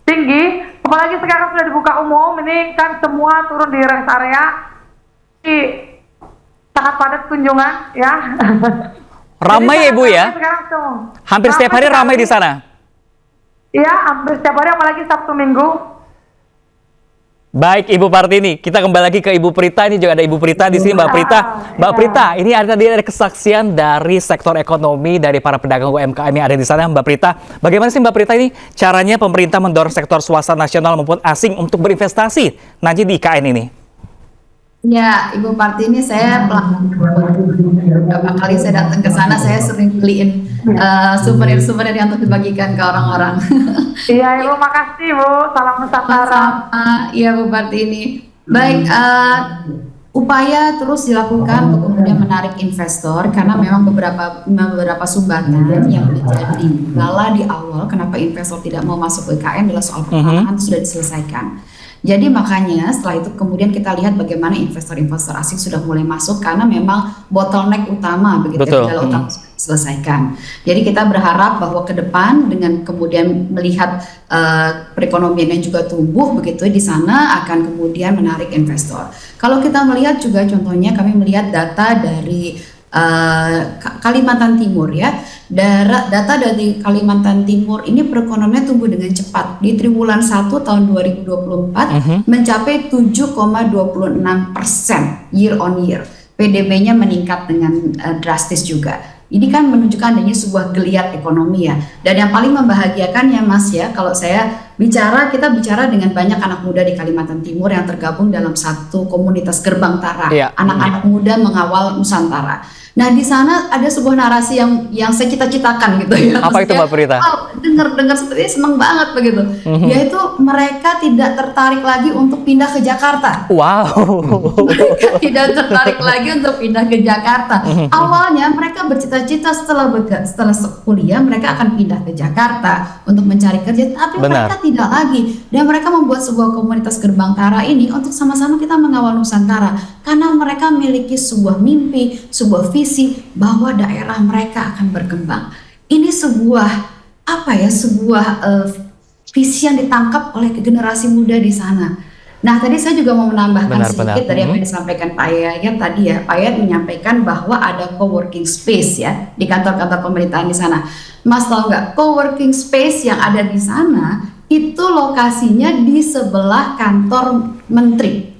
tinggi, apalagi sekarang sudah dibuka umum, ini kan semua turun di rest area, sangat padat kunjungan ya. Ramai ya Ibu ya? Hampir setiap hari ramai di sana? Iya, hampir setiap hari, apalagi Sabtu Minggu. Baik Ibu Partini, kita kembali lagi ke Ibu Prita. Ini juga ada Ibu Prita di sini, Mbak Prita. Mbak Prita, ini ada kesaksian dari sektor ekonomi dari para pedagang UMKM yang ada di sana, Mbak Prita. Bagaimana sih Mbak Prita ini caranya pemerintah mendorong sektor swasta nasional maupun asing untuk berinvestasi nanti di IKN ini? Ya, Ibu Partini, saya beberapa kali saya datang ke sana, saya sering beliin souvenir-souvenir yang untuk dibagikan ke orang-orang. Iya, Ibu, makasih Bu. Salam Nusantara. Iya, Bu Partini. Baik, upaya terus dilakukan untuk kemudian menarik investor, karena memang beberapa sumbatan yang menjadi kendala di awal kenapa investor tidak mau masuk ke IKN adalah soal pertanahan sudah diselesaikan. Jadi makanya setelah itu kemudian kita lihat bagaimana investor-investor asing sudah mulai masuk, karena memang bottleneck utama begitu, kendala utama diselesaikan. Jadi kita berharap bahwa ke depan dengan kemudian melihat perekonomian yang juga tumbuh begitu di sana akan kemudian menarik investor. Kalau kita melihat juga contohnya kami melihat data dari Kalimantan Timur ya. Data dari Kalimantan Timur ini perekonomian tumbuh dengan cepat. Di triwulan 1 tahun 2024 mencapai 7,26% year on year. PDB-nya meningkat dengan drastis juga. Ini kan menunjukkan adanya sebuah geliat ekonomi ya. Dan yang paling membahagiakan ya Mas ya, kalau saya kita bicara dengan banyak anak muda di Kalimantan Timur yang tergabung dalam satu komunitas Gerbang Tara, anak-anak muda mengawal Nusantara. Nah, di sana ada sebuah narasi yang saya cita-citakan gitu ya. Apa itu Mbak Prita? Dengar seperti seneng banget begitu. Yaitu mereka tidak tertarik lagi untuk pindah ke Jakarta. Wow. Mereka tidak tertarik lagi untuk pindah ke Jakarta. Awalnya mereka bercita-cita setelah kuliah mereka akan pindah ke Jakarta untuk mencari kerja, tapi mereka tidak lagi. Dan mereka membuat sebuah komunitas Gerbang Tara ini untuk sama-sama kita mengawal Nusantara, karena mereka memiliki sebuah mimpi, sebuah visi bahwa daerah mereka akan berkembang. Ini sebuah visi yang ditangkap oleh generasi muda di sana. Nah, tadi saya juga mau menambahkan sedikit dari apa yang disampaikan Pak Yayat tadi ya. Pak Yayat menyampaikan bahwa ada co-working space ya di kantor-kantor pemerintahan di sana. Mas tahu nggak, co-working space yang ada di sana itu lokasinya di sebelah kantor menteri.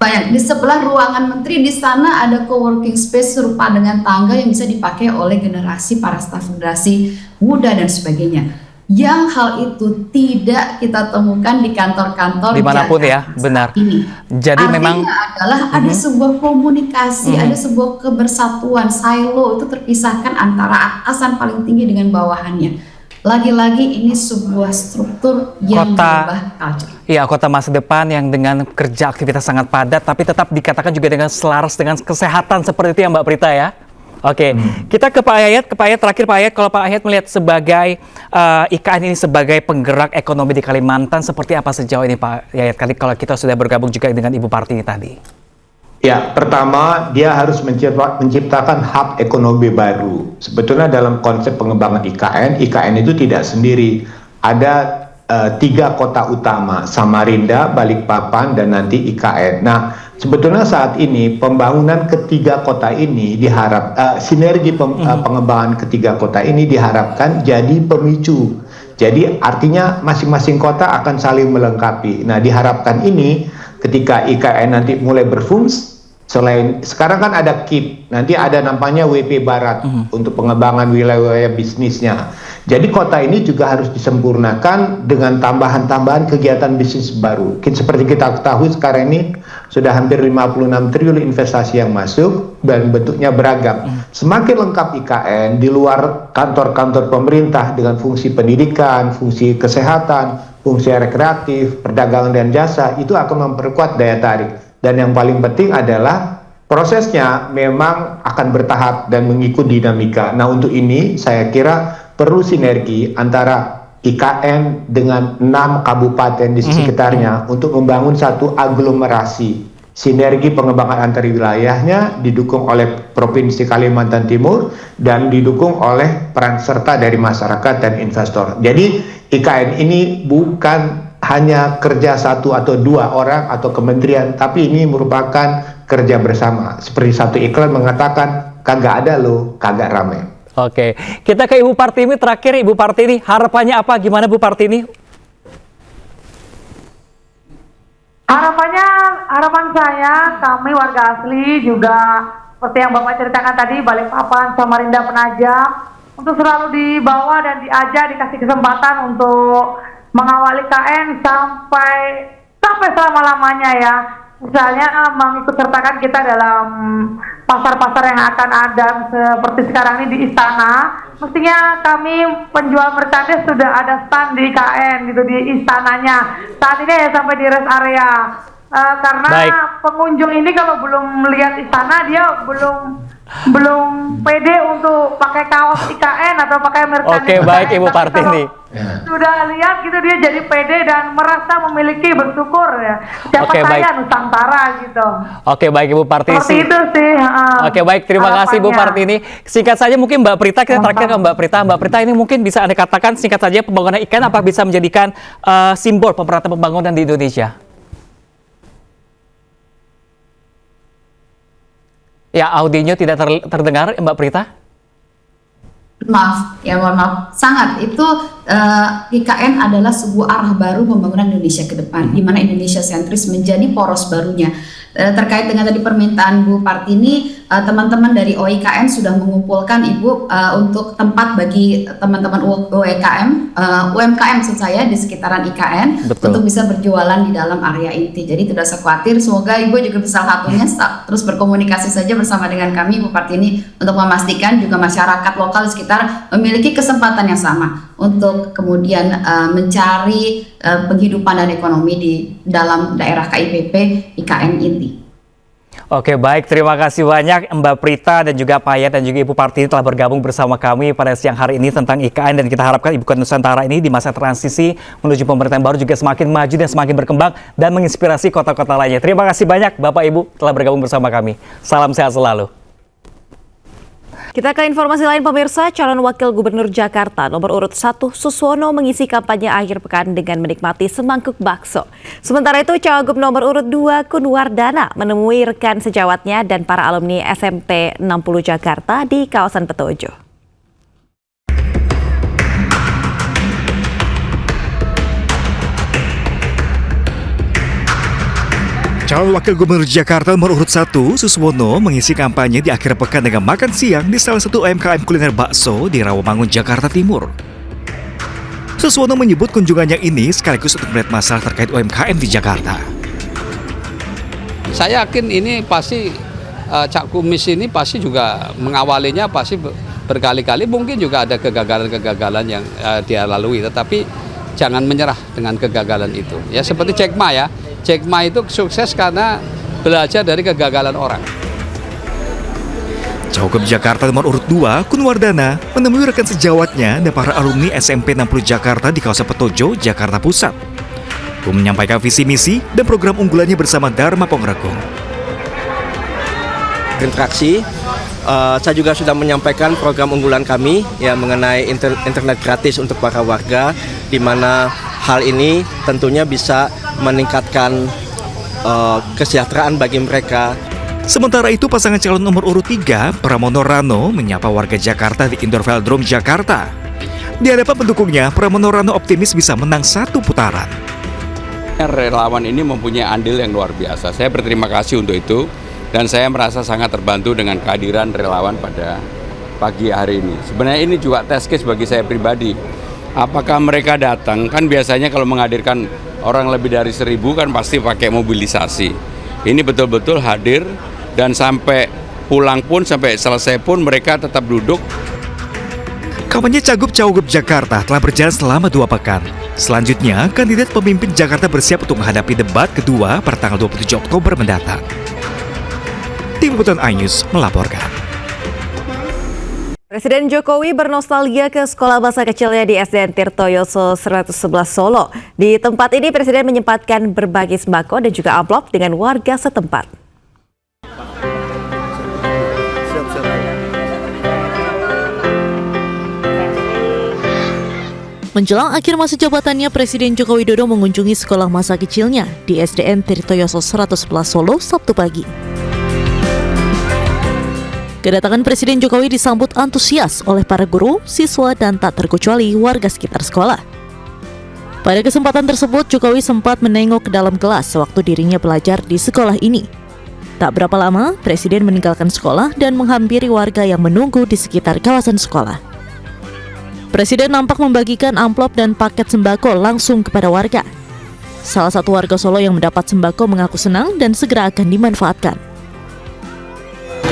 Bayang, di sebelah ruangan menteri di sana ada co-working space serupa dengan tangga yang bisa dipakai oleh generasi para staf generasi muda dan sebagainya. Yang hal itu tidak kita temukan di kantor-kantor dimanapun ya, benar. Ini. Jadi artinya memang adalah ada sebuah komunikasi, ada sebuah kebersatuan, silo itu terpisahkan antara atasan paling tinggi dengan bawahannya. Lagi-lagi ini sebuah struktur yang berubah culture. Iya, kota masa depan yang dengan kerja aktivitas sangat padat, tapi tetap dikatakan juga dengan selaras dengan kesehatan seperti itu ya Mbak Prita ya. Oke, kita ke Pak Yayat. Terakhir Pak Yayat, kalau Pak Yayat melihat sebagai IKN ini sebagai penggerak ekonomi di Kalimantan, seperti apa sejauh ini Pak Yayat? Kalau kita sudah bergabung juga dengan Ibu Partini tadi. Ya, pertama dia harus menciptakan hub ekonomi baru. Sebetulnya dalam konsep pengembangan IKN itu tidak sendiri. Ada 3 kota utama, Samarinda, Balikpapan, dan nanti IKN. Nah, sebetulnya saat ini pembangunan ketiga kota ini sinergi pengembangan ketiga kota ini diharapkan jadi pemicu. Jadi artinya masing-masing kota akan saling melengkapi. Nah, diharapkan ini ketika IKN nanti mulai berfungsi, sekarang kan ada KIP, nanti ada namanya WP Barat untuk pengembangan wilayah bisnisnya. Jadi kota ini juga harus disempurnakan dengan tambahan-tambahan kegiatan bisnis baru. Seperti kita ketahui sekarang ini sudah hampir 56 triliun investasi yang masuk dan bentuknya beragam. Semakin lengkap IKN di luar kantor-kantor pemerintah dengan fungsi pendidikan, fungsi kesehatan, fungsi rekreatif, perdagangan dan jasa, itu akan memperkuat daya tarik. Dan yang paling penting adalah prosesnya memang akan bertahap dan mengikuti dinamika. Nah, untuk ini saya kira perlu sinergi antara IKN dengan 6 kabupaten di sekitarnya untuk membangun satu aglomerasi. Sinergi pengembangan antar wilayahnya didukung oleh Provinsi Kalimantan Timur dan didukung oleh peran serta dari masyarakat dan investor. Jadi IKN ini bukan hanya kerja 1 atau 2 orang atau kementerian, tapi ini merupakan kerja bersama. Seperti satu iklan mengatakan, kagak ada lo, kagak rame. Oke, kita ke Ibu Partini terakhir. Ibu Partini, harapannya apa? Gimana Bu Partini? Harapan saya, kami warga asli juga seperti yang Bapak ceritakan tadi, Balikpapan, Samarinda, Penajam, untuk selalu dibawa dan diajak, dikasih kesempatan untuk mengawali KN sampai selama-lamanya ya. Misalnya mengikut sertakan kita dalam pasar-pasar yang akan ada seperti sekarang ini di Istana. Mestinya kami penjual merchandise sudah ada stand di KN gitu, di istananya. Saat ini ya sampai di rest area. Karena pengunjung ini kalau belum melihat istana dia belum pede untuk pakai kaos IKN atau pakai merchandise. Oke, baik Ibu Partini. Sudah lihat gitu dia jadi pede dan merasa memiliki, bersyukur ya. Siapa saya Nusantara gitu. Oke, baik Ibu Partini. Seperti itu sih. Oke, baik, terima kasih Bu Partini. Singkat saja mungkin Mbak Prita, kita terakhir ke Mbak Prita. Mbak Prita, ini mungkin bisa Anda katakan singkat saja pembangunan IKN apa bisa menjadikan simbol pemerataan pembangunan di Indonesia? Ya, audionya tidak terdengar, Mbak Prita. Maaf, mohon maaf. Sangat, itu IKN adalah sebuah arah baru pembangunan Indonesia ke depan, di mana Indonesia sentris menjadi poros barunya. Terkait dengan tadi permintaan Bu Partini, teman-teman dari OIKN sudah mengumpulkan Ibu untuk tempat bagi teman-teman UMKM maksud saya di sekitaran IKN. Betul. Untuk bisa berjualan di dalam area inti. Jadi tidak usah khawatir, semoga Ibu juga bisa satunya terus berkomunikasi saja bersama dengan kami Ibu Partini untuk memastikan juga masyarakat lokal di sekitar memiliki kesempatan yang sama untuk kemudian mencari penghidupan dan ekonomi di dalam daerah KIPP IKN inti. Oke, baik, terima kasih banyak Mbak Prita dan juga Pak Yayat dan juga Ibu Partini telah bergabung bersama kami pada siang hari ini tentang IKN, dan kita harapkan Ibu Kota Nusantara ini di masa transisi menuju pemerintahan baru juga semakin maju dan semakin berkembang dan menginspirasi kota-kota lainnya. Terima kasih banyak Bapak Ibu telah bergabung bersama kami. Salam sehat selalu. Kita ke informasi lain pemirsa, calon wakil gubernur Jakarta nomor urut 1 Suswono mengisi kampanye akhir pekan dengan menikmati semangkuk bakso. Sementara itu cawagup nomor urut 2 Kunwardana menemui rekan sejawatnya dan para alumni SMP 60 Jakarta di kawasan Petojo. Calon Wakil Gubernur Jakarta nomor urut 1, Suswono, mengisi kampanye di akhir pekan dengan makan siang di salah satu UMKM kuliner bakso di Rawamangun, Jakarta Timur. Suswono menyebut kunjungannya ini sekaligus untuk melihat masalah terkait UMKM di Jakarta. Saya yakin ini pasti Cak Kumis ini pasti juga mengawalinya pasti berkali-kali, mungkin juga ada kegagalan-kegagalan yang dia lalui, tetapi jangan menyerah dengan kegagalan itu. Ya seperti Jack Ma ya. Jack Ma itu sukses karena belajar dari kegagalan orang. Cawagup Jakarta nomor urut 2, Kunwardana, menemui rekan sejawatnya dan para alumni SMP 60 Jakarta di kawasan Petojo, Jakarta Pusat. Dia menyampaikan visi misi dan program unggulannya bersama Dharma Pongregung. Interaksi, saya juga sudah menyampaikan program unggulan kami ya mengenai internet gratis untuk para warga, di mana hal ini tentunya bisa meningkatkan kesejahteraan bagi mereka. Sementara itu pasangan calon nomor urut 3, Pramono Rano, menyapa warga Jakarta di Indoor Velodrome Jakarta. Di hadapan pendukungnya, Pramono Rano optimis bisa menang 1 putaran. Relawan ini mempunyai andil yang luar biasa. Saya berterima kasih untuk itu dan saya merasa sangat terbantu dengan kehadiran relawan pada pagi hari ini. Sebenarnya ini juga test case bagi saya pribadi. Apakah mereka datang? Kan biasanya kalau menghadirkan orang lebih dari 1.000 kan pasti pakai mobilisasi. Ini betul-betul hadir dan sampai pulang pun, sampai selesai pun mereka tetap duduk. Kampanye Cagup-Cawagup Jakarta telah berjalan selama 2 pekan. Selanjutnya, kandidat pemimpin Jakarta bersiap untuk menghadapi debat kedua pada tanggal 27 Oktober mendatang. Tim Liputan iNews melaporkan. Presiden Jokowi bernostalgia ke sekolah masa kecilnya di SDN Tirtoyoso 111 Solo. Di tempat ini Presiden menyempatkan berbagi sembako dan juga amplop dengan warga setempat. Menjelang akhir masa jabatannya, Presiden Joko Widodo mengunjungi sekolah masa kecilnya di SDN Tirtoyoso 111 Solo Sabtu pagi. Kedatangan Presiden Jokowi disambut antusias oleh para guru, siswa, dan tak terkecuali warga sekitar sekolah. Pada kesempatan tersebut, Jokowi sempat menengok ke dalam kelas sewaktu dirinya belajar di sekolah ini. Tak berapa lama, Presiden meninggalkan sekolah dan menghampiri warga yang menunggu di sekitar kawasan sekolah. Presiden nampak membagikan amplop dan paket sembako langsung kepada warga. Salah satu warga Solo yang mendapat sembako mengaku senang dan segera akan dimanfaatkan.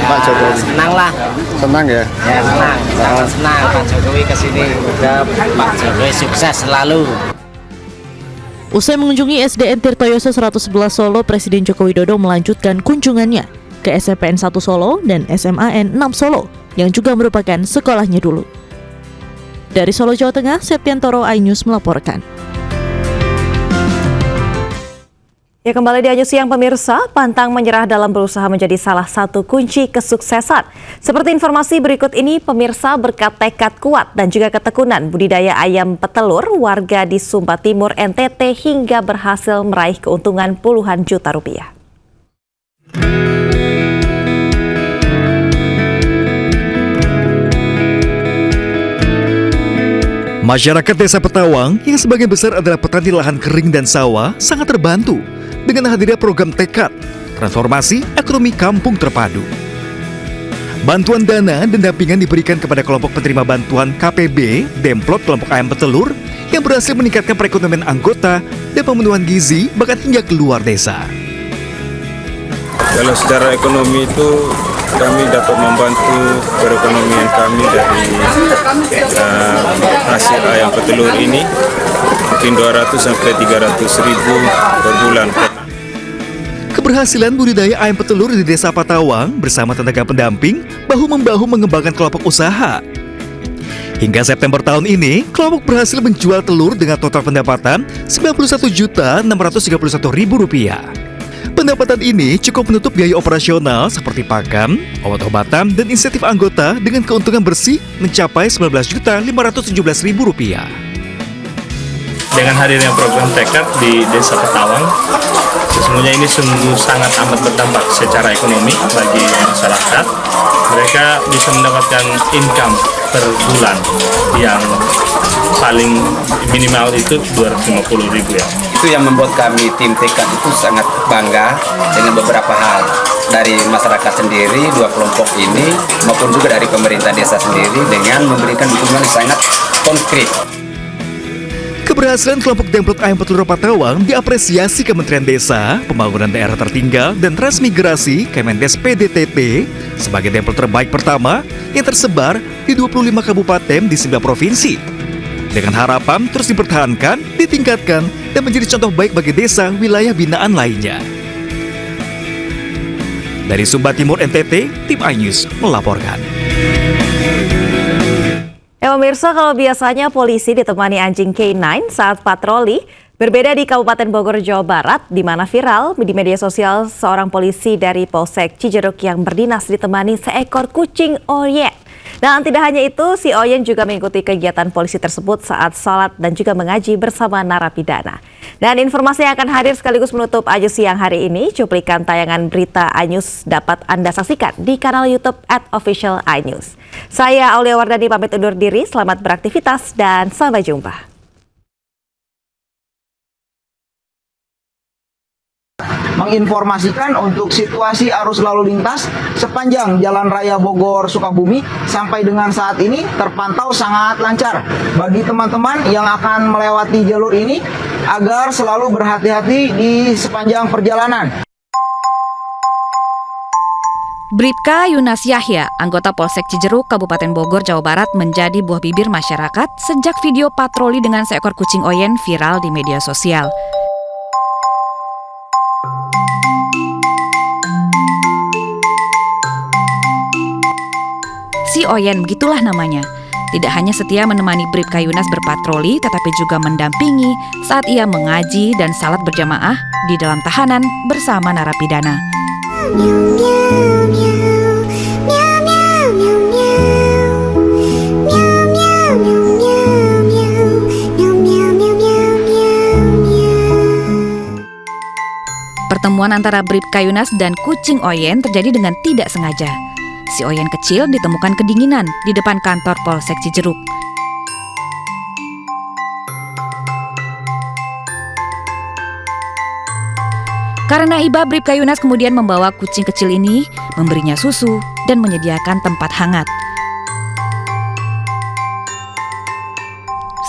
Pak Jokowi senang lah. Senang ya? Ya senang, sangat senang Pak Jokowi kesini. Udah Pak Jokowi sukses selalu. Usai mengunjungi SDN Tirtoyoso 111 Solo, Presiden Joko Widodo melanjutkan kunjungannya ke SMPN 1 Solo dan SMAN 6 Solo yang juga merupakan sekolahnya dulu. Dari Solo, Jawa Tengah, Septiantoro, iNews melaporkan. Ya, kembali di iNews Siang pemirsa, pantang menyerah dalam berusaha menjadi salah satu kunci kesuksesan. Seperti informasi berikut ini, pemirsa, berkat tekad kuat dan juga ketekunan budidaya ayam petelur, warga di Sumba Timur, NTT hingga berhasil meraih keuntungan puluhan juta rupiah. Masyarakat Desa Petawang yang sebagian besar adalah petani lahan kering dan sawah sangat terbantu dengan hadirnya program tekad transformasi ekonomi kampung terpadu. Bantuan dana dan dampingan diberikan kepada kelompok penerima bantuan KPB, Demplot kelompok ayam petelur yang berhasil meningkatkan perekonomian anggota dan pemenuhan gizi bahkan hingga keluar desa. Kalau secara ekonomi itu kami dapat membantu perekonomian kami dari hasil ayam petelur ini mungkin 200 sampai 300 ribu per bulan. Keberhasilan budidaya ayam petelur di Desa Patawang bersama tenaga pendamping bahu-membahu mengembangkan kelompok usaha. Hingga September tahun ini, kelompok berhasil menjual telur dengan total pendapatan Rp91.631.000. Pendapatan ini cukup menutup biaya operasional seperti pakan, obat-obatan, dan insentif anggota dengan keuntungan bersih mencapai Rp19.517.000. Dengan hadirnya program tekad di Desa Patawang, sesungguhnya ini sungguh sangat amat berdampak secara ekonomi bagi masyarakat. Mereka bisa mendapatkan income per bulan yang paling minimal itu 250.000 ya. Itu yang membuat kami tim tekad itu sangat bangga dengan beberapa hal dari masyarakat sendiri, dua kelompok ini maupun juga dari pemerintah desa sendiri dengan memberikan dukungan yang sangat konkret. Keberhasilan kelompok Demplot ayam petelur Patawang diapresiasi Kementerian Desa, Pembangunan Daerah Tertinggal, dan Transmigrasi Kemendes PDTT sebagai Demplot terbaik pertama yang tersebar di 25 kabupaten di 9 provinsi. Dengan harapan terus dipertahankan, ditingkatkan, dan menjadi contoh baik bagi desa wilayah binaan lainnya. Dari Sumba Timur NTT, tim iNews melaporkan. Pemirsa, kalau biasanya polisi ditemani anjing K9 saat patroli, berbeda di Kabupaten Bogor, Jawa Barat, di mana viral di media sosial seorang polisi dari Polsek Cijeruk yang berdinas ditemani seekor kucing Oyen. Dan tidak hanya itu, si Oyen juga mengikuti kegiatan polisi tersebut saat sholat dan juga mengaji bersama narapidana. Dan informasi yang akan hadir sekaligus menutup Aju Siang hari ini, cuplikan tayangan berita iNews dapat Anda saksikan di kanal YouTube @official iNews. Saya Aulia Wardani pamit undur diri, selamat beraktivitas dan sampai jumpa. Menginformasikan untuk situasi arus lalu lintas sepanjang Jalan Raya Bogor Sukabumi sampai dengan saat ini terpantau sangat lancar. Bagi teman-teman yang akan melewati jalur ini agar selalu berhati-hati di sepanjang perjalanan. Bribka Yunas Yahya, anggota Polsek Cijeruk, Kabupaten Bogor, Jawa Barat, menjadi buah bibir masyarakat sejak video patroli dengan seekor kucing Oyen viral di media sosial. Si Oyen, begitulah namanya. Tidak hanya setia menemani Bribka Yunas berpatroli, tetapi juga mendampingi saat ia mengaji dan salat berjamaah di dalam tahanan bersama narapidana. Pertemuan antara Bribka Yunas dan kucing Oyen terjadi dengan tidak sengaja. Si Oyen kecil ditemukan kedinginan di depan kantor Polsek Cijeruk. Karena iba, Bribka Yunas kemudian membawa kucing kecil ini, memberinya susu, dan menyediakan tempat hangat.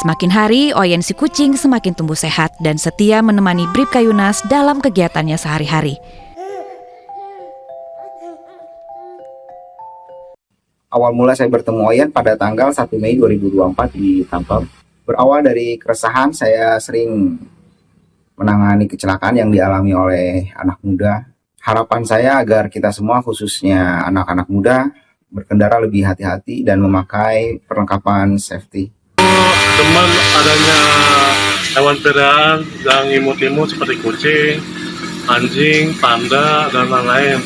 Semakin hari, Oyen si kucing semakin tumbuh sehat dan setia menemani Bribka Yunas dalam kegiatannya sehari-hari. Awal mula saya bertemu Oyen pada tanggal 1 Mei 2024 di Tampam. Berawal dari keresahan, saya sering menangani kecelakaan yang dialami oleh anak muda. Harapan saya agar kita semua, khususnya anak-anak muda, berkendara lebih hati-hati dan memakai perlengkapan safety. Teman adanya hewan peliharaan yang imut-imut seperti kucing, anjing, panda, dan lain-lain.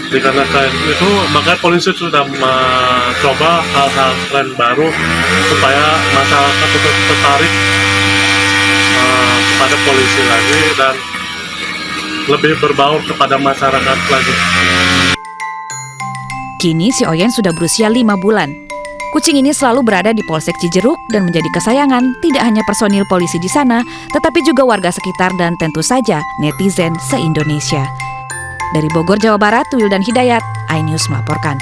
Dikarenakan itu, maka polisi sudah mencoba hal-hal tren baru supaya masyarakat tetap tertarik kepada polisi lagi dan lebih berbaur kepada masyarakat lagi. Kini si Oyen sudah berusia 5 bulan. Kucing ini selalu berada di Polsek Cijeruk dan menjadi kesayangan tidak hanya personil polisi di sana, tetapi juga warga sekitar dan tentu saja netizen se-Indonesia. Dari Bogor, Jawa Barat, Wildan Hidayat, iNews melaporkan.